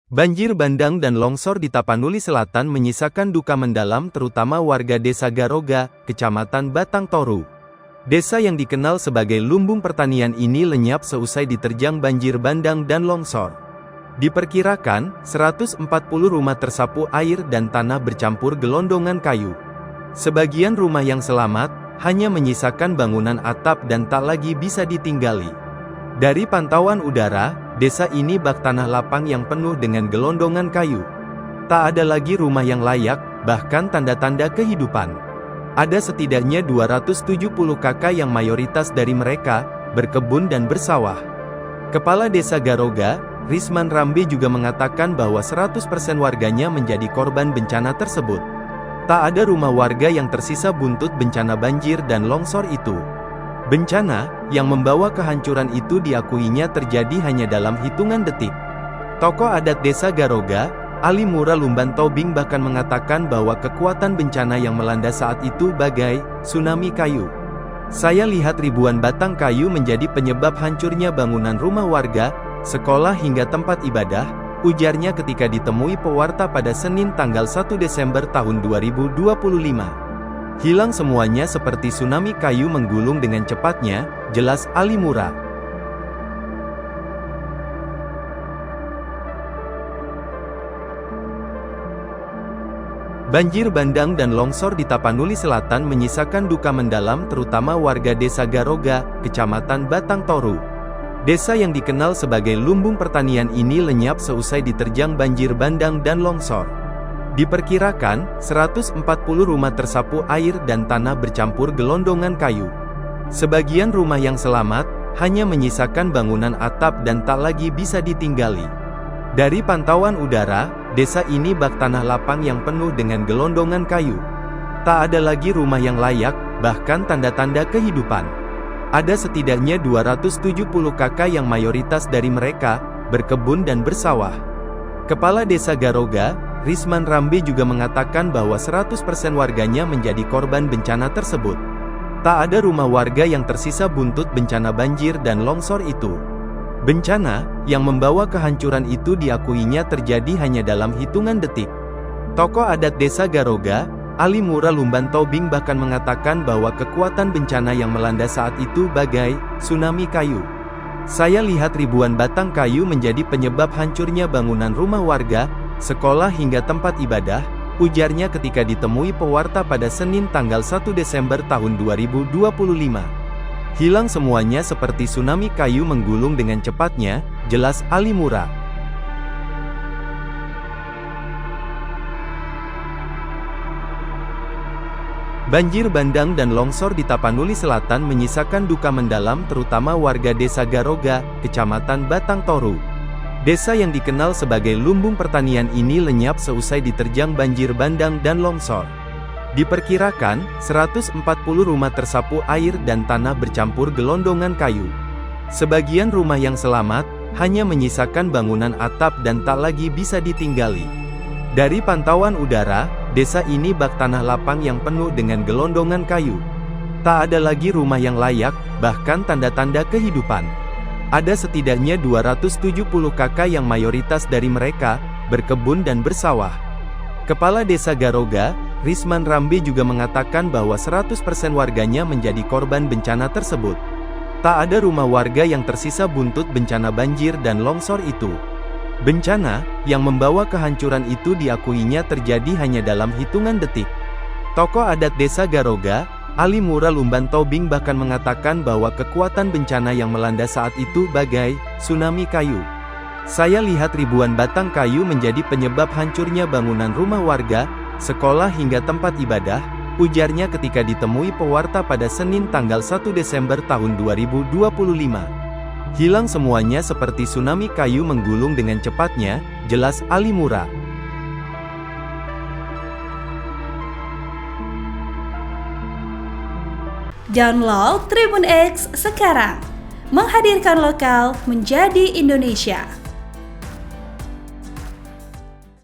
Banjir bandang dan longsor di Tapanuli Selatan menyisakan duka mendalam terutama warga Desa Garoga, Kecamatan Batang Toru. Desa yang dikenal sebagai lumbung pertanian ini lenyap seusai diterjang banjir bandang dan longsor. Diperkirakan, 140 rumah tersapu air dan tanah bercampur gelondongan kayu. Sebagian rumah yang selamat, hanya menyisakan bangunan atap dan tak lagi bisa ditinggali. Dari pantauan udara, desa ini bak tanah lapang yang penuh dengan gelondongan kayu. Tak ada lagi rumah yang layak, bahkan tanda-tanda kehidupan. Ada setidaknya 270 kakak yang mayoritas dari mereka, berkebun dan bersawah. Kepala Desa Garoga, Risman Rambe juga mengatakan bahwa 100% warganya menjadi korban bencana tersebut. Tak ada rumah warga yang tersisa buntut bencana banjir dan longsor itu. Bencana, yang membawa kehancuran itu diakuinya terjadi hanya dalam hitungan detik. Tokoh adat Desa Garoga, Ali Mura Lumban Tobing bahkan mengatakan bahwa kekuatan bencana yang melanda saat itu bagai tsunami kayu. Saya lihat ribuan batang kayu menjadi penyebab hancurnya bangunan rumah warga, sekolah hingga tempat ibadah, ujarnya ketika ditemui pewarta pada Senin tanggal 1 Desember tahun 2025. Hilang semuanya seperti tsunami kayu menggulung dengan cepatnya, jelas Ali Mura. Banjir bandang dan longsor di Tapanuli Selatan menyisakan duka mendalam terutama warga Desa Garoga, Kecamatan Batang Toru. Desa yang dikenal sebagai lumbung pertanian ini lenyap seusai diterjang banjir bandang dan longsor. Diperkirakan, 140 rumah tersapu air dan tanah bercampur gelondongan kayu. Sebagian rumah yang selamat, hanya menyisakan bangunan atap dan tak lagi bisa ditinggali. Dari pantauan udara, desa ini bak tanah lapang yang penuh dengan gelondongan kayu. Tak ada lagi rumah yang layak, bahkan tanda-tanda kehidupan. Ada setidaknya 270 kakak yang mayoritas dari mereka, berkebun dan bersawah. Kepala Desa Garoga, Risman Rambe juga mengatakan bahwa 100% warganya menjadi korban bencana tersebut. Tak ada rumah warga yang tersisa buntut bencana banjir dan longsor itu. Bencana, yang membawa kehancuran itu diakuinya terjadi hanya dalam hitungan detik. Tokoh adat Desa Garoga, Ali Mura Lumban Tobing bahkan mengatakan bahwa kekuatan bencana yang melanda saat itu bagai tsunami kayu. Saya lihat ribuan batang kayu menjadi penyebab hancurnya bangunan rumah warga, sekolah hingga tempat ibadah, ujarnya ketika ditemui pewarta pada Senin tanggal 1 Desember tahun 2025. Hilang semuanya seperti tsunami kayu menggulung dengan cepatnya, jelas Ali Mura. Banjir bandang dan longsor di Tapanuli Selatan menyisakan duka mendalam terutama warga Desa Garoga, Kecamatan Batang Toru. Desa yang dikenal sebagai lumbung pertanian ini lenyap seusai diterjang banjir bandang dan longsor. Diperkirakan, 140 rumah tersapu air dan tanah bercampur gelondongan kayu. Sebagian rumah yang selamat, hanya menyisakan bangunan atap dan tak lagi bisa ditinggali. Dari pantauan udara, desa ini bak tanah lapang yang penuh dengan gelondongan kayu. Tak ada lagi rumah yang layak, bahkan tanda-tanda kehidupan. Ada setidaknya 270 kakak yang mayoritas dari mereka, berkebun dan bersawah. Kepala Desa Garoga, Risman Rambe juga mengatakan bahwa 100% warganya menjadi korban bencana tersebut. Tak ada rumah warga yang tersisa buntut bencana banjir dan longsor itu. Bencana, yang membawa kehancuran itu diakuinya terjadi hanya dalam hitungan detik. Tokoh adat Desa Garoga, Ali Mura Lumban Tobing bahkan mengatakan bahwa kekuatan bencana yang melanda saat itu bagai tsunami kayu. Saya lihat ribuan batang kayu menjadi penyebab hancurnya bangunan rumah warga, sekolah hingga tempat ibadah, ujarnya ketika ditemui pewarta pada Senin tanggal 1 Desember tahun 2025. Hilang semuanya seperti tsunami kayu menggulung dengan cepatnya, jelas Ali Mura. Download Tribun X sekarang, menghadirkan lokal menjadi Indonesia.